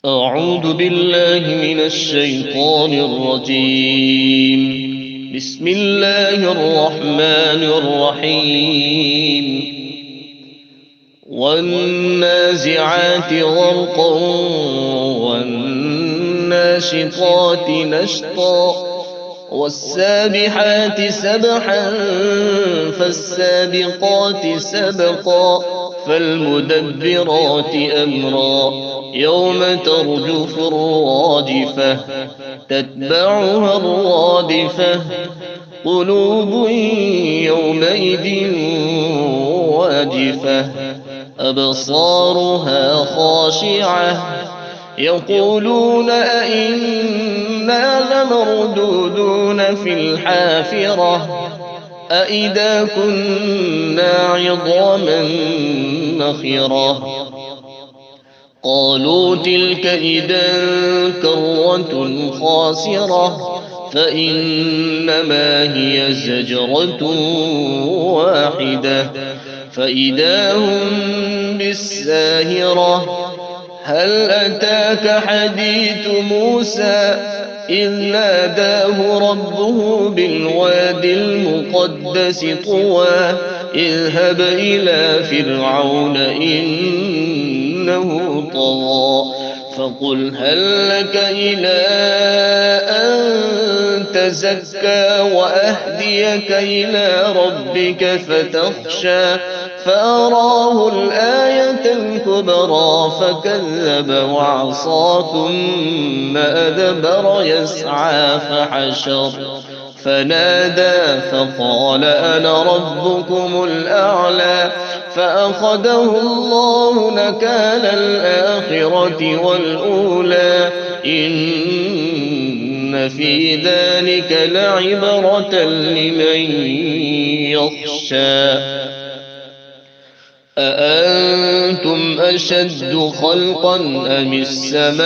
أعوذ بالله من الشيطان الرجيم. بسم الله الرحمن الرحيم. والنازعات غرقا والناشطات نشطا والسابحات سبحا فالسابقات سبقا فالمدبرات أمرا يوم ترجف الراجفة تتبعها الرادفة قلوب يومئذ واجفة أبصارها خاشعة يقولون أئنا لمردودون في الحافرة أئذا كنا عظاما نخرة قالوا تلك إذا كرة خاسرة فإنما هي زجرة واحدة فإذا هم بالساهرة هل أتاك حديث موسى إذ ناداه ربه بالوادي المقدس طوى اذهب إلى فرعون إنه طغى فقل هل لك إلى أن تزكى وأهديك إلى ربك فتخشى فأراه الآية الكبرى فكذب وعصى ثم أدبر يسعى فحشر فنادى فقال أنا ربكم الأعلى فأخذه الله نكال الآخرة والأولى إن في ذلك لعبرة لمن يخشى أأنتم أشد خلقا أم السماء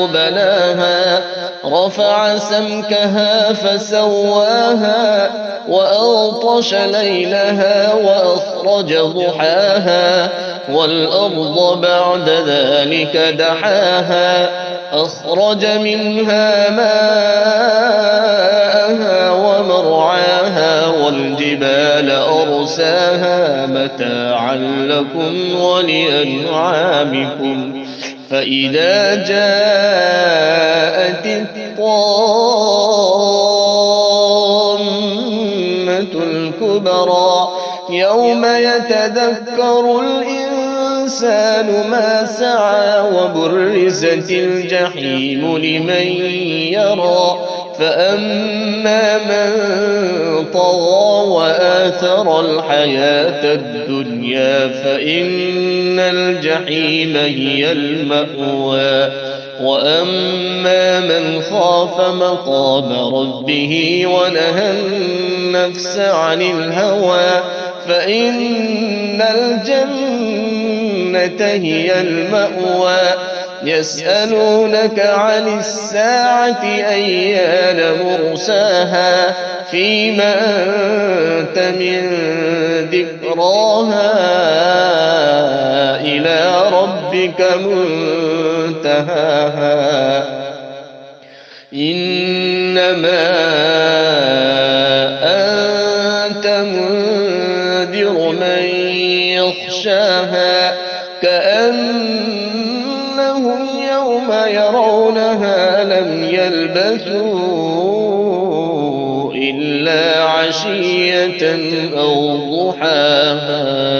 بناها رفع سمكها فسواها وأغطش ليلها وأخرج ضحاها والأرض بعد ذلك دحاها أخرج منها ماءها ومرعاها والجبال أرساها متاعا لكم ولأنعامكم فإذا جاءت الطامة الكبرى يوم يتذكر الإنسان ما سعى وبرزت الجحيم لمن يرى فأما من طغى وآثر الحياة الدنيا فإن الجحيم هي المأوى وأما من خاف مقام ربه ونهى النفس عن الهوى فإن الجنة هي المأوى يسألونك عن الساعة أيان مرساها فيما أنت من ذكراها إلى ربك منتهاها إنما أنت منذر من يخشاها كأنهم يوم يرونها لم يلبثوا إلا عشية أو ضحاها.